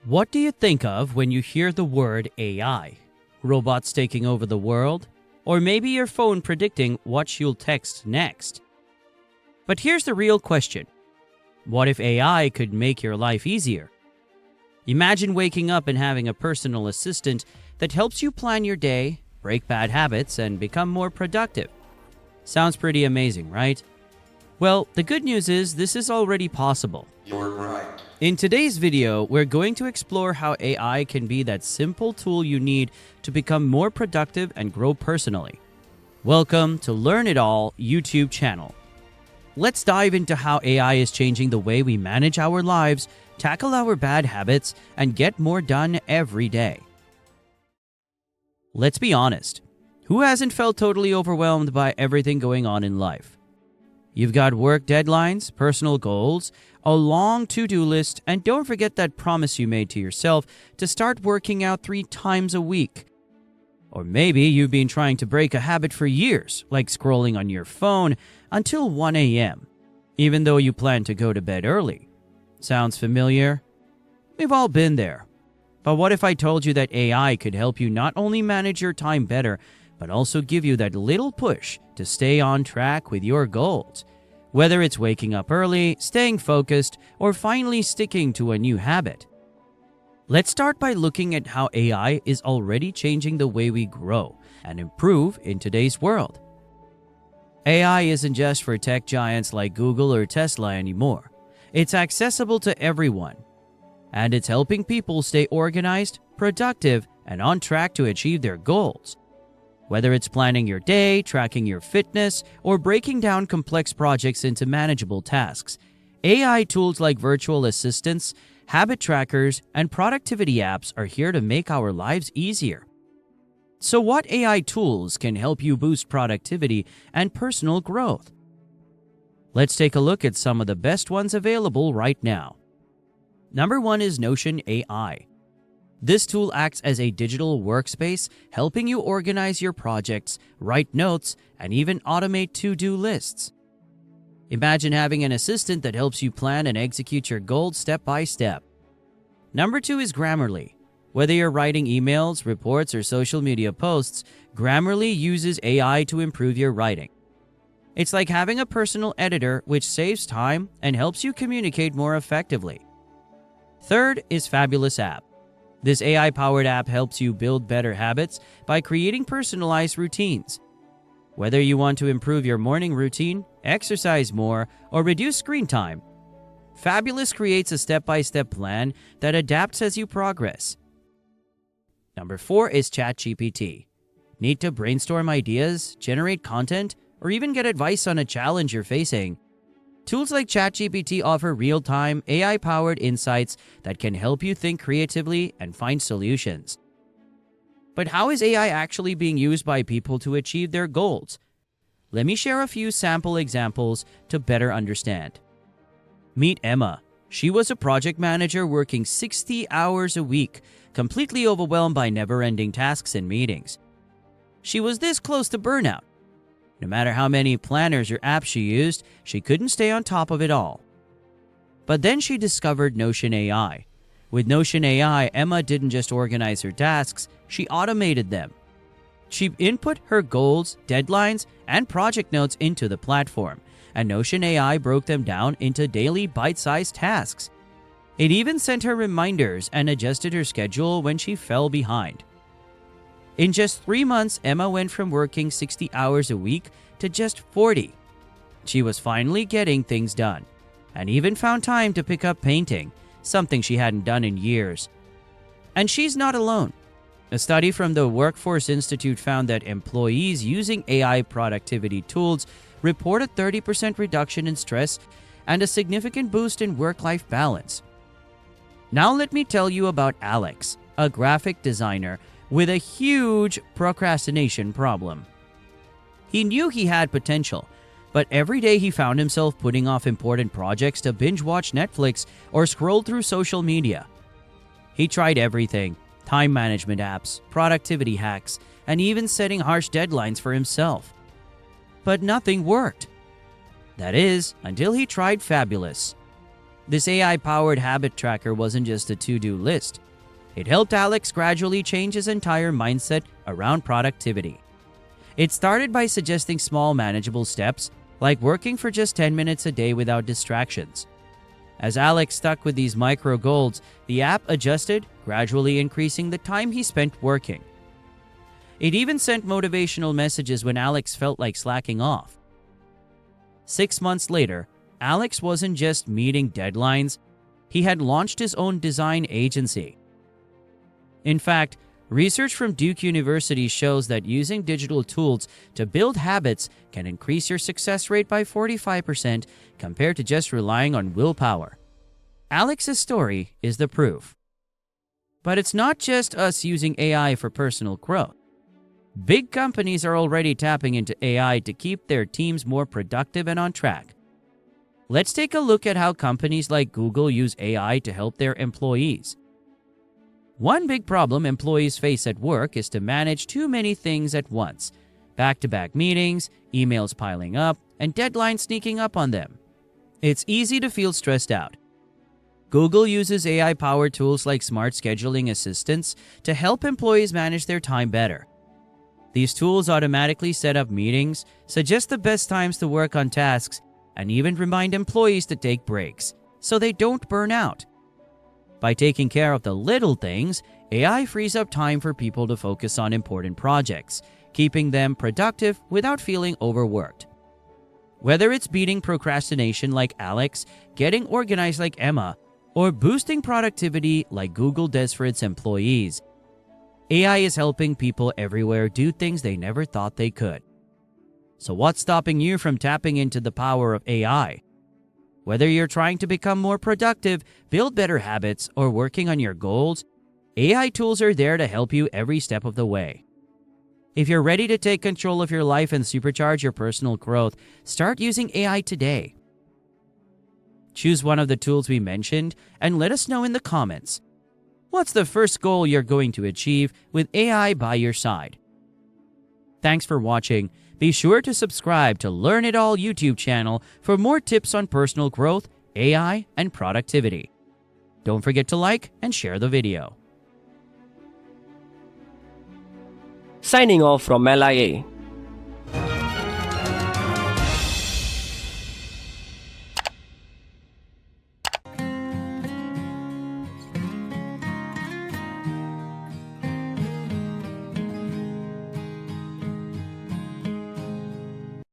What do you think of when you hear the word AI? Robots taking over the world? Or maybe your phone predicting what you'll text next? But here's the real question. What if AI could make your life easier? Imagine waking up and having a personal assistant that helps you plan your day, break bad habits, and become more productive. Sounds pretty amazing, right? Well, the good news is this is already possible. You're right. In today's video, we're going to explore how AI can be that simple tool you need to become more productive and grow personally. Welcome to Learn It All YouTube channel. Let's dive into how AI is changing the way we manage our lives, tackle our bad habits, and get more done every day. Let's be honest. Who hasn't felt totally overwhelmed by everything going on in life? You've got work deadlines, personal goals, a long to-do list, and don't forget that promise you made to yourself to start working out 3 times a week. Or maybe you've been trying to break a habit for years, like scrolling on your phone until 1 a.m., even though you plan to go to bed early. Sounds familiar? We've all been there. But what if I told you that AI could help you not only manage your time better, but also give you that little push to stay on track with your goals? Whether it's waking up early, staying focused, or finally sticking to a new habit. Let's start by looking at how AI is already changing the way we grow and improve in today's world. AI isn't just for tech giants like Google or Tesla anymore. It's accessible to everyone. And it's helping people stay organized, productive, and on track to achieve their goals. Whether it's planning your day, tracking your fitness, or breaking down complex projects into manageable tasks, AI tools like virtual assistants, habit trackers, and productivity apps are here to make our lives easier. So what AI tools can help you boost productivity and personal growth? Let's take a look at some of the best ones available right now. Number 1 is Notion AI. This tool acts as a digital workspace, helping you organize your projects, write notes, and even automate to-do lists. Imagine having an assistant that helps you plan and execute your goals step by step. Number 2 is Grammarly. Whether you're writing emails, reports, or social media posts, Grammarly uses AI to improve your writing. It's like having a personal editor which saves time and helps you communicate more effectively. Third is Fabulous app. This AI-powered app helps you build better habits by creating personalized routines. Whether you want to improve your morning routine, exercise more, or reduce screen time, Fabulous creates a step-by-step plan that adapts as you progress. Number 4 is ChatGPT. Need to brainstorm ideas, generate content, or even get advice on a challenge you're facing? Tools like ChatGPT offer real-time, AI-powered insights that can help you think creatively and find solutions. But how is AI actually being used by people to achieve their goals? Let me share a few sample examples to better understand. Meet Emma. She was a project manager working 60 hours a week, completely overwhelmed by never-ending tasks and meetings. She was this close to burnout. No matter how many planners or apps she used, she couldn't stay on top of it all. But then she discovered Notion AI. With Notion AI, Emma didn't just organize her tasks, she automated them. She input her goals, deadlines, and project notes into the platform, and Notion AI broke them down into daily bite-sized tasks. It even sent her reminders and adjusted her schedule when she fell behind. In just 3 months, Emma went from working 60 hours a week to just 40. She was finally getting things done, and even found time to pick up painting, something she hadn't done in years. And she's not alone. A study from the Workforce Institute found that employees using AI productivity tools report a 30% reduction in stress and a significant boost in work-life balance. Now let me tell you about Alex, a graphic designer with a huge procrastination problem. He knew he had potential, but every day he found himself putting off important projects to binge-watch Netflix or scroll through social media. He tried everything: time management apps, productivity hacks, and even setting harsh deadlines for himself. But nothing worked. That is, until he tried Fabulous. This AI-powered habit tracker wasn't just a to-do list. It helped Alex gradually change his entire mindset around productivity. It started by suggesting small, manageable steps, like working for just 10 minutes a day without distractions. As Alex stuck with these micro goals, the app adjusted, gradually increasing the time he spent working. It even sent motivational messages when Alex felt like slacking off. 6 months later, Alex wasn't just meeting deadlines, he had launched his own design agency. In fact, research from Duke University shows that using digital tools to build habits can increase your success rate by 45% compared to just relying on willpower. Alex's story is the proof. But it's not just us using AI for personal growth. Big companies are already tapping into AI to keep their teams more productive and on track. Let's take a look at how companies like Google use AI to help their employees. One big problem employees face at work is to manage too many things at once. Back-to-back meetings, emails piling up, and deadlines sneaking up on them. It's easy to feel stressed out. Google uses AI-powered tools like smart scheduling assistants to help employees manage their time better. These tools automatically set up meetings, suggest the best times to work on tasks, and even remind employees to take breaks, so they don't burn out. By taking care of the little things, AI frees up time for people to focus on important projects, keeping them productive without feeling overworked. Whether it's beating procrastination like Alex, getting organized like Emma, or boosting productivity like Google does for its employees, AI is helping people everywhere do things they never thought they could. So what's stopping you from tapping into the power of AI? Whether you're trying to become more productive, build better habits, or working on your goals, AI tools are there to help you every step of the way. If you're ready to take control of your life and supercharge your personal growth, start using AI today. Choose one of the tools we mentioned and let us know in the comments. What's the first goal you're going to achieve with AI by your side? Thanks for watching. Be sure to subscribe to Learn It All YouTube channel for more tips on personal growth, AI, and productivity. Don't forget to like and share the video. Signing off from LIA.